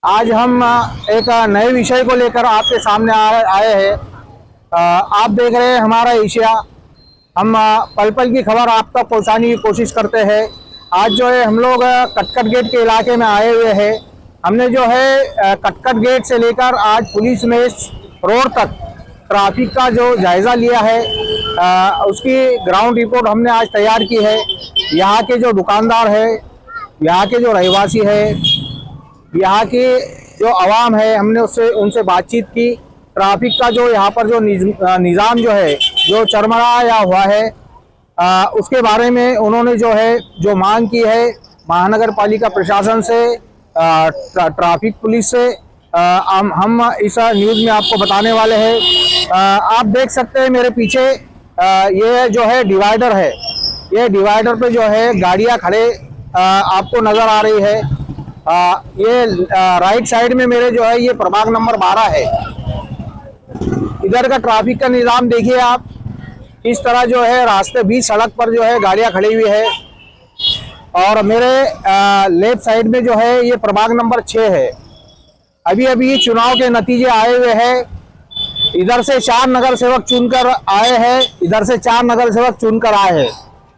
आज हम एक नए विषय को लेकर आपके सामने आए हैं। आप देख रहे हैं हमारा एशिया। हम पल पल की खबर आप तक पहुंचाने की कोशिश करते हैं। आज जो है हम लोग कटकट गेट के इलाके में आए हुए हैं। हमने जो है कटकट गेट से लेकर आज पुलिस मेस रोड तक ट्रैफिक का जो जायज़ा लिया है, उसकी ग्राउंड रिपोर्ट हमने आज तैयार की है। यहाँ के जो दुकानदार है, यहाँ के जो रहवासी है, यहाँ की जो आवाम है, हमने उनसे बातचीत की। ट्रैफिक का जो यहाँ पर जो निज़ाम जो है, जो चरमराया हुआ है, उसके बारे में उन्होंने जो है जो मांग की है महानगर पालिका प्रशासन से, ट्रैफिक पुलिस से, हम इस न्यूज़ में आपको बताने वाले हैं। आप देख सकते हैं मेरे पीछे ये जो है डिवाइडर है। ये डिवाइडर पे जो है गाड़ियाँ खड़े आपको नज़र आ रही है। ये राइट साइड में मेरे जो है ये प्रभाग नंबर 12 है। इधर का ट्रैफिक का निज़ाम देखिए आप, इस तरह जो है रास्ते बीच सड़क पर जो है गाड़ियां खड़ी हुई है। और मेरे लेफ्ट साइड में जो है ये प्रभाग नंबर 6 है। अभी अभी चुनाव के नतीजे आए हुए हैं। इधर से 4 नगर सेवक चुनकर आए हैं, इधर से 4 नगर सेवक चुनकर आए हैं।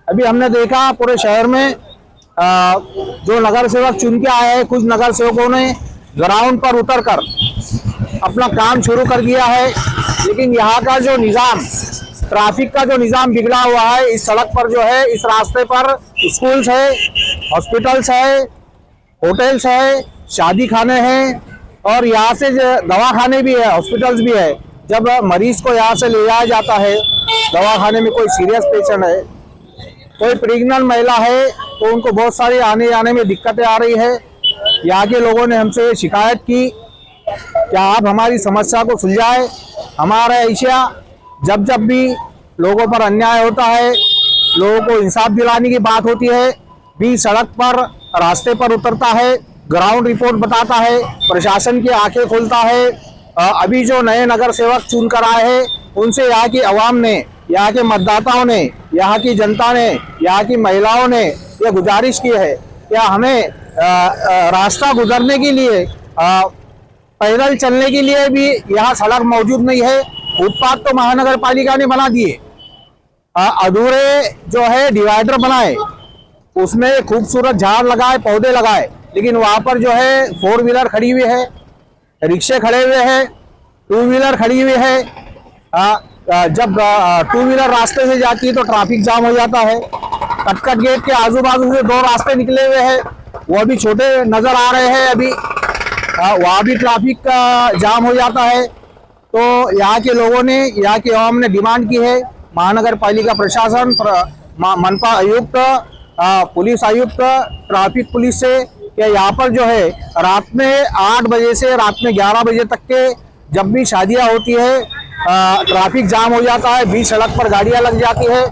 अभी हमने देखा पूरे शहर में जो नगर सेवक चुन के आए हैं, कुछ नगर सेवकों ने ग्राउंड पर उतरकर अपना काम शुरू कर दिया है। लेकिन यहाँ का जो निज़ाम, ट्रैफिक का जो निज़ाम बिगड़ा हुआ है, इस सड़क पर जो है, इस रास्ते पर स्कूल्स है, हॉस्पिटल्स है, होटल्स है, शादी खाने हैं और यहाँ से दवाखाने भी है, हॉस्पिटल्स भी है। जब मरीज को यहाँ से ले जाया जाता है दवाखाने में, कोई सीरियस पेशेंट है, कोई प्रेग्नेंट महिला है, तो उनको बहुत सारी आने जाने में दिक्कतें आ रही है। यहाँ के लोगों ने हमसे शिकायत की, क्या आप हमारी समस्या को सुलझाए। हमारा एशिया जब जब भी लोगों पर अन्याय होता है, लोगों को इंसाफ दिलाने की बात होती है, बीच सड़क पर रास्ते पर उतरता है, ग्राउंड रिपोर्ट बताता है, प्रशासन की आंखें खोलता है। अभी जो नए नगर सेवक चुनकर आए हैं, उनसे यहाँ की आवाम ने, यहाँ के मतदाताओं ने, यहाँ की जनता ने, यहाँ की महिलाओं ने ये गुजारिश की है, क्या हमें रास्ता गुजरने के लिए, पैदल चलने के लिए भी यहाँ सड़क मौजूद नहीं है। फुटपाथ तो महानगर पालिका ने बना दिए, अधूरे जो है डिवाइडर बनाए, उसमें खूबसूरत झाड़ लगाए, पौधे लगाए, लेकिन वहाँ पर जो है 4 व्हीलर खड़ी हुई है, रिक्शे खड़े हुए हैं, 2 व्हीलर खड़ी हुई है। जब 2 व्हीलर रास्ते से जाती है तो ट्रैफिक जाम हो जाता है। कटकट गेट के आजू बाजू से 2 रास्ते निकले हुए हैं, वो भी छोटे नजर आ रहे हैं। अभी वहाँ भी ट्रैफिक जाम हो जाता है। तो यहाँ के लोगों ने, यहाँ के आवाम ने डिमांड की है महानगर पालिका प्रशासन, मनपा आयुक्त, पुलिस आयुक्त, ट्रैफिक पुलिस से, कि यहाँ पर जो है रात में 8 बजे से रात में 11 बजे तक के जब भी शादियाँ होती है, ट्रैफिक जाम हो जाता है, बीच सड़क पर गाड़ियाँ लग जाती है।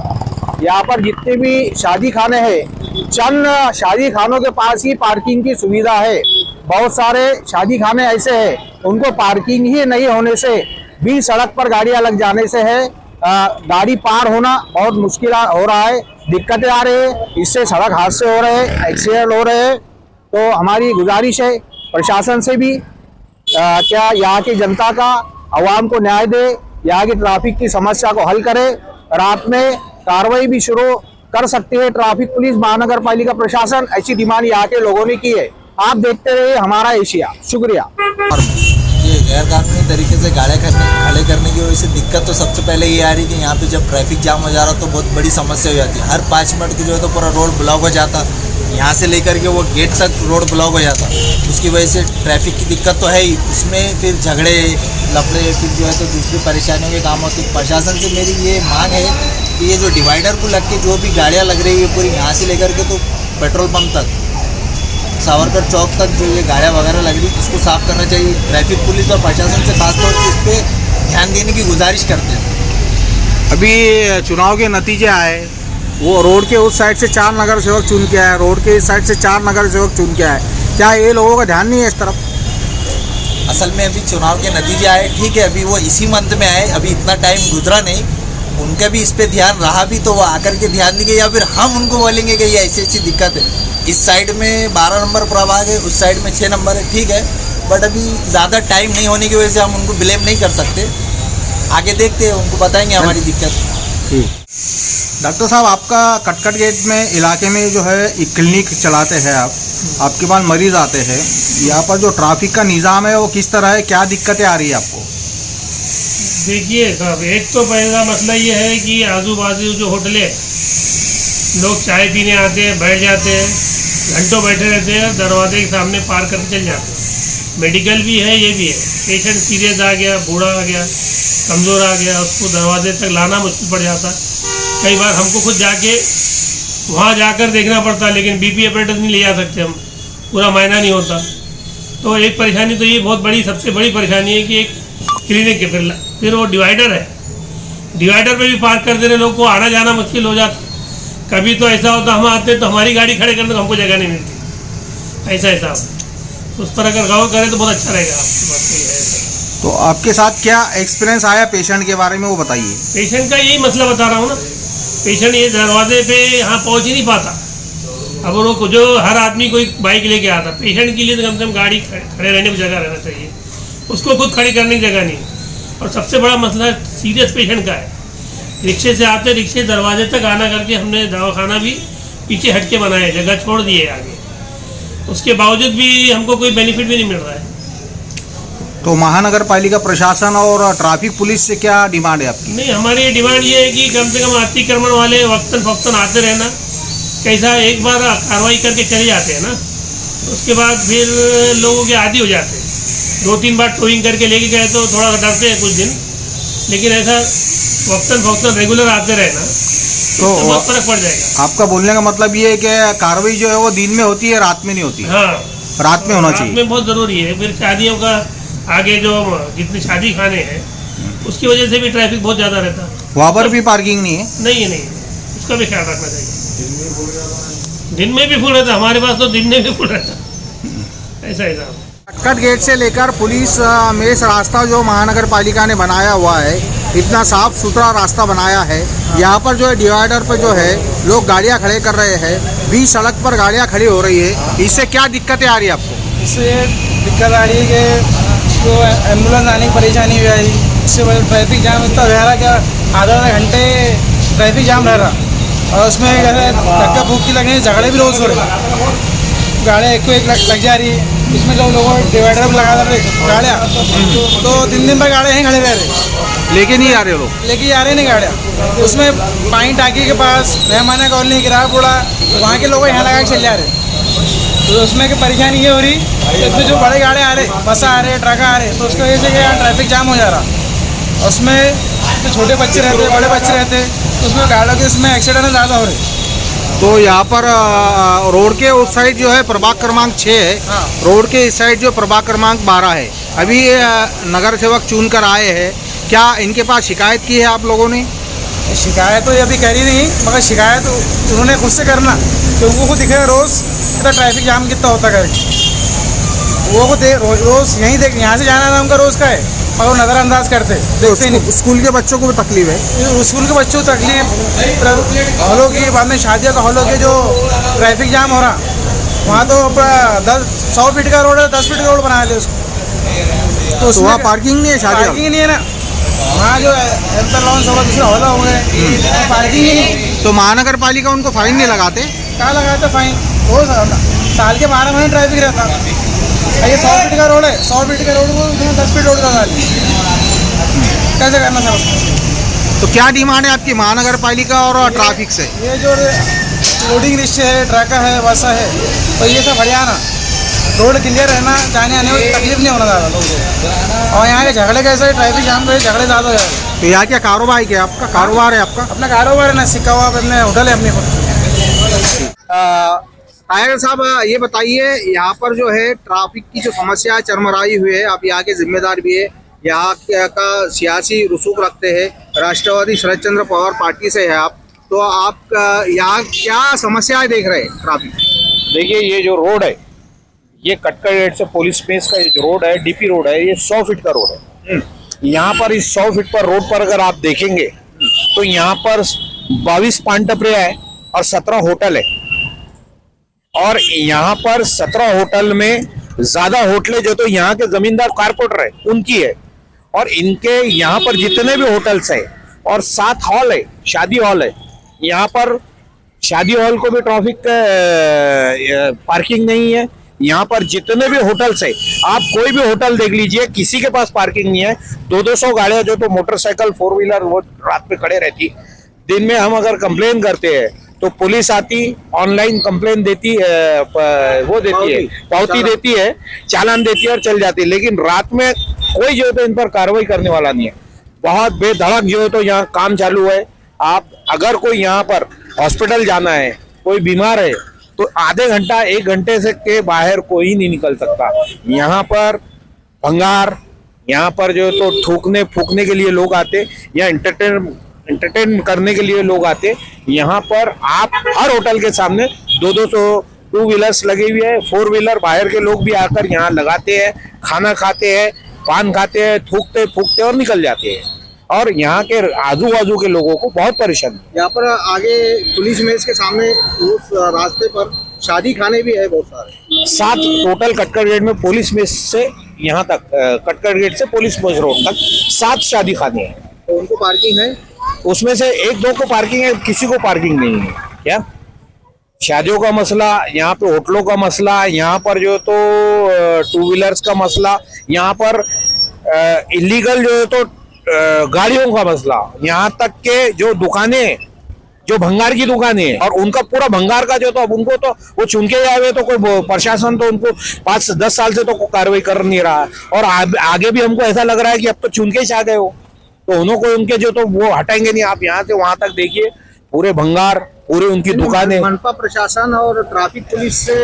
यहाँ पर जितने भी शादी खाने हैं, चंद शादी खानों के पास ही पार्किंग की सुविधा है। बहुत सारे शादी खाने ऐसे हैं उनको पार्किंग ही नहीं होने से, बीच सड़क पर गाड़ियां लग जाने से है गाड़ी पार होना बहुत मुश्किल हो रहा है, दिक्कतें आ रही है। इससे सड़क हादसे हो रहे हैं, एक्सीडेंट हो रहे हैं। तो हमारी गुजारिश है प्रशासन से भी, क्या यहाँ की जनता का, आवाम को न्याय दे, यहाँ की ट्रैफिक की समस्या को हल करे। रात में कार्रवाई भी शुरू कर सकती है ट्रैफिक पुलिस, महानगर पालिका प्रशासन। ऐसी डिमांड यहाँ के लोगों ने की है। आप देखते रहिए हमारा एशिया। शुक्रिया। ये गैर कानूनी तरीके से गाड़ियाँ खड़े करने की वजह से दिक्कत तो सबसे पहले ये आ रही कि यहाँ पे जब ट्रैफिक जाम हो जा रहा तो बहुत बड़ी समस्या हो जाती है। हर 5 मिनट की जो है तो पूरा रोड ब्लॉक हो जाता, यहाँ से लेकर के वो गेट तक रोड ब्लॉक हो जाता। उसकी वजह से ट्रैफिक की दिक्कत तो है ही, उसमें फिर झगड़े लफड़े, फिर जो है तो दूसरी परेशानियों के काम होती है। प्रशासन से मेरी ये मांग है कि ये जो डिवाइडर को लग के जो भी गाड़ियाँ लग रही है पूरी, यहाँ से लेकर के तो पेट्रोल पंप तक, सावरकर चौक तक जो ये गाड़ियाँ वगैरह लग रही, इसको साफ़ करना चाहिए। ट्रैफिक पुलिस और प्रशासन से खासतौर पर इस पर ध्यान देने की गुजारिश करते हैं। अभी चुनाव के नतीजे आए, वो रोड के उस साइड से 4 नगर सेवक चुन के आए, रोड के इस साइड से 4 नगर सेवक चुन के आए। क्या ये लोगों का ध्यान नहीं है इस तरफ? असल में अभी चुनाव के नतीजे आए, ठीक है, अभी वो इसी मंथ में आए, अभी इतना टाइम गुजरा नहीं। उनका भी इस पे ध्यान रहा भी तो वो आकर के ध्यान देंगे, या फिर हम उनको बोलेंगे कि ये ऐसी ऐसी दिक्कत है। इस साइड में 12 नंबर प्रभाग है, उस साइड में 6 नंबर है, ठीक है, बट अभी ज़्यादा टाइम नहीं होने की वजह से हम उनको ब्लेम नहीं कर सकते। आगे देखते हैं, उनको बताएंगे हमारी दिक्कत। डॉक्टर साहब, आपका कटकट गेट में इलाके में जो है एक क्लिनिक चलाते हैं आप, आपके पास मरीज आते हैं, यहाँ पर जो ट्रैफिक का निज़ाम है वो किस तरह है, क्या दिक्कतें आ रही है आपको? देखिए साहब, एक तो पहला मसला ये है कि आजू बाजू जो होटल है, लोग चाय पीने आते हैं, बैठ जाते हैं, घंटों बैठे रहते हैं, दरवाजे के सामने पार करके चल जाते हैं। मेडिकल भी है, ये भी है। पेशेंट सीरियस आ गया, बूढ़ा आ गया, कमज़ोर आ गया, उसको दरवाजे तक लाना मुश्किल पड़ जाता। कई बार हमको खुद जाके वहाँ जाकर देखना पड़ता, लेकिन बीपी अपरेटस नहीं ले जा सकते हम, पूरा मायना नहीं होता। तो एक परेशानी तो ये बहुत बड़ी, सबसे बड़ी परेशानी है कि एक क्लिनिक के फिर वो डिवाइडर है, डिवाइडर पे भी पार्क कर देने लोग को आना जाना मुश्किल हो जाता। कभी तो ऐसा होता हम आते तो हमारी गाड़ी खड़े करने को हमको जगह नहीं मिलती, ऐसा उस पर अगर गौर करें तो बहुत अच्छा रहेगा। आपकी बात सही है। तो आपके साथ क्या एक्सपीरियंस आया पेशेंट के बारे में, वो बताइए। पेशेंट का यही मसला बता रहा हूँ ना, पेशेंट ये दरवाजे पे यहाँ पहुँच ही नहीं पाता। अब वो जो हर आदमी कोई बाइक लेके आता, पेशेंट के लिए तो कम से कम गाड़ी खड़े रहने की जगह रहना चाहिए, उसको खुद खड़ी करने की जगह नहीं। और सबसे बड़ा मसला सीरियस पेशेंट का है। रिक्शे से आते, रिक्शे दरवाजे तक आना करके हमने दवाखाना भी पीछे हट के बनाया, जगह छोड़ दी है आगे, उसके बावजूद भी हमको कोई बेनिफिट भी नहीं मिल रहा है। तो महानगर पालिका प्रशासन और ट्रैफिक पुलिस से क्या डिमांड है आपकी? नहीं, हमारी डिमांड ये है कि कम से कम अतिक्रमण वाले वक्तन फक्तन आते रहना, कैसा एक बार कार्रवाई करके चले जाते हैं ना, उसके बाद फिर लोगों के आदी हो जाते हैं। 2-3 बार टोइंग करके लेके गए तो थोड़ा डरते हैं कुछ दिन, लेकिन ऐसा वक्तन फक्तन रेगुलर आते रहे ना तो बहुत फर्क पड़ जाएगा। आपका बोलने का मतलब ये है कि कार्रवाई जो है वो दिन में होती है, रात में नहीं होती? हाँ, रात में होना रात चाहिए। में बहुत ज़रूरी है। फिर शादियों का आगे जो जितने शादी खाने हैं उसकी वजह से भी ट्रैफिक बहुत ज़्यादा रहता है। वहाँ पर भी पार्किंग नहीं है? नहीं है, नहीं, उसका भी ख्याल रखना चाहिए। दिन में भी फुल रहता, हमारे पास तो दिन में भी फुल रहता, ऐसा ऐसा। कटकट गेट से लेकर पुलिस मेष रास्ता जो महानगर पालिका ने बनाया हुआ है, इतना साफ सुथरा रास्ता बनाया है, यहाँ पर जो है डिवाइडर पर जो है लोग गाड़ियाँ खड़े कर रहे हैं, बीच सड़क पर गाड़ियाँ खड़ी हो रही है, इससे क्या दिक्कतें आ रही है आपको? इससे दिक्कत आ रही है कि जो एम्बुलेंस आने की परेशानी हुई है, इससे वजह ट्रैफिक जाम इतना रह रहा क्या आधा घंटे ट्रैफिक जाम रह रहा, और उसमें धक्का फूकी लगने झगड़े भी रोज़ हो रहे, गाड़ियाँ एक लग जा रही है, इसमें जो लोगों डिवाइडर पर लगा रहे गाड़ियाँ, तो दिन भर गाड़ियाँ यहीं खड़े रह रहे, लेके नहीं आ रहे लोग, लेके आ रहे नहीं गाड़ियाँ। उसमें पानी टाँकी के पास मेहमाना कॉलोनी गिरा पड़ा, वहाँ के लोग यहाँ लगा के चल जा रहे, तो उसमें की परेशानी ये हो रही कि इसमें जो बड़े गाड़े आ रहे, बस आ रहे, ट्रक आ रहे, तो उसकी वजह से क्या ट्रैफिक जाम हो जा रहा। उसमें जो छोटे बच्चे रहते, बड़े बच्चे रहते, तो उसमें गाड़ियों के इसमें एक्सीडेंट ज़्यादा हो रहे। तो यहाँ पर रोड के उस साइड जो है प्रभाग क्रमांक 6 है, हाँ। रोड के इस साइड जो प्रभाग क्रमांक 12 है। अभी नगर सेवक चुन कर आए हैं, क्या इनके पास शिकायत की है आप लोगों ने? शिकायत तो ये अभी करी नहीं, मगर शिकायत तो उन्होंने खुद से करना, तो उनको खुद दिख रहा है रोज़ कितना ट्रैफिक जाम कितना होता करके, वो को रोज़ यहीं देख, यहाँ से जाना था उनका रोज़ का है, मगर वो नज़रअंदाज करते देखते नहीं। स्कूल के बच्चों को भी तकलीफ है, स्कूल के बच्चों को तकलीफ, हॉलों की बाद में शादियों का हॉलों के जो ट्रैफिक जाम हो रहा, वहाँ तो 100 फीट का रोड है, 10 फीट का रोड बना ले उसको, तो वहाँ पार्किंग नहीं है, शादी पार्किंग नहीं है ना, वहाँ जो लॉन्च होगा दूसरा हॉला हो गए, पार्किंग ही नहीं। तो महानगर पालिका उनको फाइन नहीं लगाते? कहाँ लगाते फाइन? वो साल के 12 महीने ट्रैफिक रहता, ये 100 फीट का रोड है, 100 फीट का रोड को 10 फीट रोड का कैसे करना सर? तो क्या डिमांड है आपकी महानगर पालिका और ट्रैफिक से? ये जो लोडिंग रिक्शे है, ट्रक है, बस है, तो ये सब हरियाणा रोड क्लियर रहना, जाने आने में तकलीफ नहीं होना ज़्यादा लोगों को। और यहाँ के झगड़े कैसे, ट्रैफिक जाम पे झगड़े ज़्यादा हो जाए। तो यहाँ क्या कारोबार है, क्या आपका कारोबार है? आपका अपना कारोबार है ना, सिक्का हुआ अपने होटल है अपने को। टायर साहब, ये बताइए, यहाँ पर जो है ट्रैफिक की जो समस्या चरमराई हुई है, आप यहाँ के जिम्मेदार भी है, यहाँ का सियासी रसूख रखते हैं, राष्ट्रवादी शरद चंद्र पवार पार्टी से है आप, तो आप यहाँ क्या समस्याएं देख रहे हैं ट्रैफिक? देखिए, ये जो रोड है, ये कटकट गेट से पुलिस बेस का ये जो रोड है, डीपी रोड है, ये 100 फीट का रोड है। यहाँ पर इस 100 फीट पर रोड पर अगर आप देखेंगे तो यहाँ पर 22 पान टपरियां है और 17 होटल है, और यहाँ पर 17 होटल में ज्यादा होटलें जो तो यहाँ के जमींदार कारपोरेटर है उनकी है, और इनके यहाँ पर जितने भी होटल्स है और 7 हॉल है, शादी हॉल है, यहाँ पर शादी हॉल को भी ट्रैफिक पार्किंग नहीं है। यहाँ पर जितने भी होटल्स है, आप कोई भी होटल देख लीजिए, किसी के पास पार्किंग नहीं है। 200 गाड़ियां जो तो मोटरसाइकिल 4 व्हीलर वो रात में खड़े रहती। दिन में हम अगर कंप्लेन करते हैं तो पुलिस आती, ऑनलाइन कंप्लेन देती है, वो देती है, पावती देती है, चालान देती है और चल जाती है। लेकिन रात में कोई जो है तो इन पर कार्रवाई करने वाला नहीं है। बहुत बेधड़क जो है तो यहाँ काम चालू है। आप अगर कोई यहाँ पर हॉस्पिटल जाना है, कोई बीमार है, तो आधे घंटा 1 घंटे से के बाहर कोई नहीं निकल सकता। यहाँ पर भंगार, यहाँ पर जो तो थूकने फूकने के लिए लोग आते, या एंटरटेन करने के लिए लोग आते। यहाँ पर आप हर होटल के सामने 200 2 व्हीलर्स लगे हुए हैं, 4 व्हीलर बाहर के लोग भी आकर यहाँ लगाते हैं, खाना खाते हैं, पान खाते हैं, थूकते फूकते और निकल जाते हैं। और यहाँ के आजू बाजू के लोगों को बहुत परेशानी। यहाँ पर आगे पुलिस मेस के सामने उस रास्ते पर शादी खाने भी है बहुत सारे। 7 टोटल कटकट गेट में पुलिस मेस से यहाँ तक, कटकट गेट से पुलिस मेस रोड तक 7 शादी खाने हैं। तो उनको पार्किंग है? उसमें से 1-2 को पार्किंग है, किसी को पार्किंग नहीं है। क्या शादियों का मसला, यहाँ पे होटलों का मसला, यहाँ पर जो तो 2 व्हीलर्स का मसला, यहाँ पर इलीगल जो है तो गाड़ियों का मसला, यहाँ तक के जो दुकानें, जो भंगार की दुकानें, और उनका पूरा भंगार का जो तो अब उनको तो वो चुन के आए हुए, तो कोई प्रशासन तो उनको 5-10 साल से तो कार्रवाई कर नहीं रहा है। और आगे भी हमको ऐसा लग रहा है कि अब तो चुन के आ गए हो, तो उनको उनके जो तो वो हटाएंगे नहीं। आप यहाँ से वहां तक देखिए, पूरे भंगार, पूरे उनकी दुकानें। मनपा प्रशासन और ट्रैफिक पुलिस से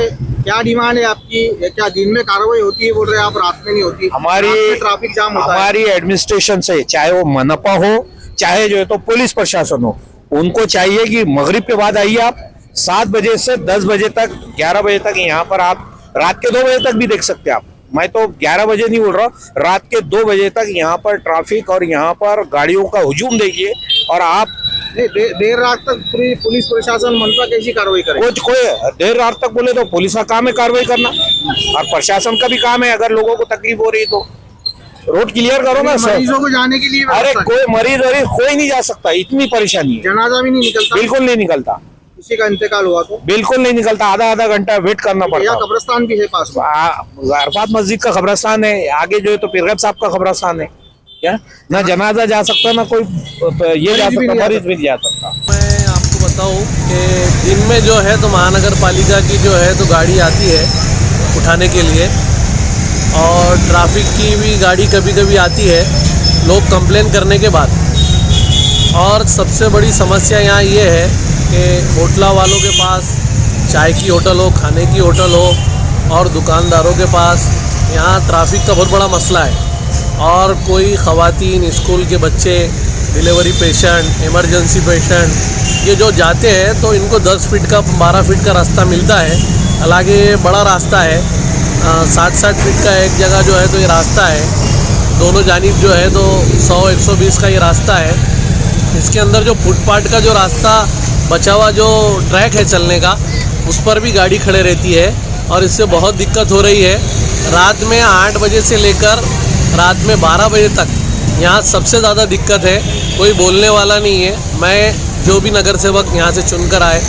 क्या डिमांड है आपकी? क्या दिन में कार्रवाई होती है बोल रहे हैं आप, रात में नहीं होती? हमारी ट्रैफिक जाम होता है। हमारी एडमिनिस्ट्रेशन से, चाहे वो मनपा हो, चाहे जो है तो पुलिस प्रशासन हो, उनको चाहिए कि मगरिब के बाद आइए आप, 7 बजे से 10 बजे तक, 11 बजे तक यहाँ पर आप, रात के 2 बजे तक भी देख सकते हैं आप। मैं तो 11 बजे नहीं बोल रहा, रात के 2 बजे तक यहाँ पर ट्रैफिक और यहाँ पर गाड़ियों का हुजूम देखिए। और आप देर रात तक पुलिस प्रशासन मनपा कैसी कार्रवाई करे? कोई देर रात तक बोले तो पुलिस का काम है कार्रवाई करना, और प्रशासन का भी काम है। अगर लोगों को तकलीफ हो रही तो रोड क्लियर करो ना सर। मरीजों को जाने के लिए अरे कोई मरीज कोई नहीं जा सकता, इतनी परेशानी है। जनाजा भी नहीं निकलता? बिल्कुल नहीं निकलता। किसी का इंतकाल हुआ तो बिल्कुल नहीं निकलता, आधा घंटा वेट करना पड़ता है। कब्रिस्तान भी है पास में? अरफात मस्जिद का कब्रिस्तान है, आगे जो है तो पीरगैब साहब का कब्रिस्तान है। क्या ना जनाजा जा सकता, ना कोई ये जा सकता, मरीज भी नहीं जा सकता। मैं आपको बताऊं कि दिन में जो है तो महानगर पालिका की जो है तो गाड़ी आती है उठाने के लिए, और ट्रैफिक की भी गाड़ी कभी कभी आती है लोग कंप्लेन करने के बाद। और सबसे बड़ी समस्या यहाँ ये है कि होटला वालों के पास चाय की होटल हो, खाने की होटल हो, और दुकानदारों के पास यहाँ ट्रैफिक का बहुत बड़ा मसला है। और कोई ख़वातीन, स्कूल के बच्चे, डिलीवरी पेशेंट, इमरजेंसी पेशेंट, ये जो जाते हैं तो इनको 10 फीट का 12 फीट का रास्ता मिलता है। हालांकि ये बड़ा रास्ता है, 60-60 फीट का एक जगह जो है तो ये रास्ता है, दोनों जानिब जो है तो 100-120 का ये रास्ता है। इसके अंदर जो फुटपाथ का जो रास्ता बचा हुआ जो ट्रैक है चलने का, उस पर भी गाड़ी खड़े रहती है, और इससे बहुत दिक्कत हो रही है। रात में 8 बजे से लेकर रात में 12 बजे तक यहाँ सबसे ज़्यादा दिक्कत है, कोई बोलने वाला नहीं है। मैं जो भी नगर सेवक यहाँ से चुनकर आए,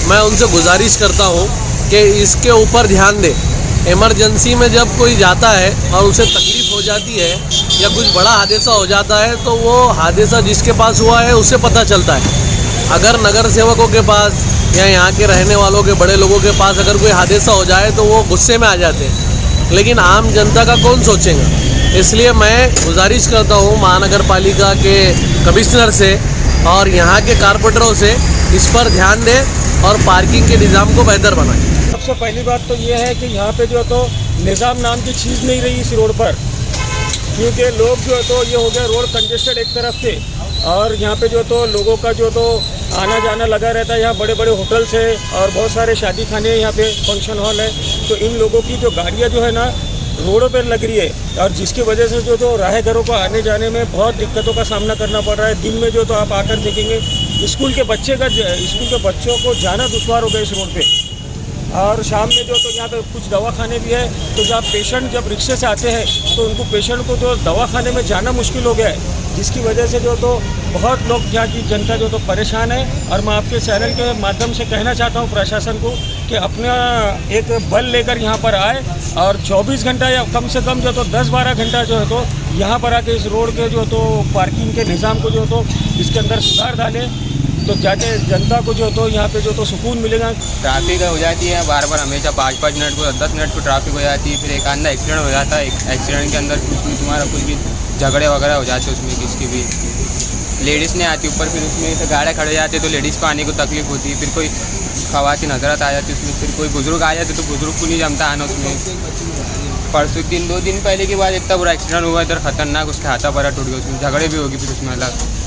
मैं उनसे गुजारिश करता हूँ कि इसके ऊपर ध्यान दें। इमरजेंसी में जब कोई जाता है और उसे तकलीफ़ हो जाती है या कुछ बड़ा हादसा हो जाता है, तो वो हादसा जिसके पास हुआ है उससे पता चलता है। अगर नगर सेवकों के पास या यहाँ के रहने वालों के बड़े लोगों के पास अगर कोई हादसा हो जाए तो वो गुस्से में आ जाते हैं, लेकिन आम जनता का कौन सोचेगा। इसलिए मैं गुजारिश करता हूँ महानगर पालिका के कमिश्नर से और यहाँ के कारपोरेटरों से, इस पर ध्यान दें और पार्किंग के निज़ाम को बेहतर बनाएं। सबसे पहली बात तो ये है कि यहाँ पे जो तो निज़ाम नाम की चीज़ नहीं रही इस रोड पर, क्योंकि लोग जो तो ये हो गया रोड कंजेस्टेड एक तरफ से, और यहाँ पे जो तो लोगों का जो तो आना जाना लगा रहता है। यहाँ बड़े बड़े होटल्स है और बहुत सारे शादी खाने, यहाँ पे फंक्शन हॉल है, तो इन लोगों की जो गाड़ियाँ जो है ना रोडों पर लग रही है, और जिसकी वजह से जो तो राहगीरों को आने जाने में बहुत दिक्कतों का सामना करना पड़ रहा है। दिन में जो तो आप आकर देखेंगे स्कूल के बच्चों को जाना दुश्वार हो गया इस रोड पे। और शाम में जो तो यहाँ पे कुछ दवाखाने भी है, तो जब पेशेंट जब रिक्शे से आते हैं तो उनको पेशेंट को तो दवाखाने में जाना मुश्किल हो गया है, जिसकी वजह से जो तो बहुत लोग यहाँ की जनता जो तो परेशान है। और मैं आपके चैनल के माध्यम से कहना चाहता हूँ प्रशासन को कि अपना एक बल लेकर यहाँ पर आए और 24 घंटा या कम से कम जो तो 10-12 घंटा जो है तो यहाँ पर आके इस रोड के जो तो पार्किंग के निज़ाम को जो तो इसके अंदर सुधार डालें, तो जाके जनता को जो तो यहाँ पे जो तो सुकून मिलेगा। ट्रैफिक हो जाती है बार बार, हमेशा 5-5 मिनट को 10 मिनट को ट्रैफिक हो जाती है, फिर एक आधा एक्सीडेंट हो जाता है, एक्सीडेंट के अंदर तुम्हारा कुछ भी झगड़े वगैरह हो जाते हैं, उसमें किसकी भी लेडीज़ नहीं आती ऊपर, फिर उसमें तो गाड़ियाँ खड़े जाते हैं तो लेडीज़ को आने को तकलीफ होती है, फिर कोई ख़वातीन हजरत आ जाती है उसमें, फिर कोई बुज़ुर्ग आ जाते तो बुज़ुर्ग को नहीं जमता आना उसमें। परसों 2 दिन पहले की बात इतना बुरा एक्सीडेंट हुआ इधर, खतरनाक, उसका हाथा पैर टूट गया, उसमें झगड़े भी होगी फिर उसमें अलग।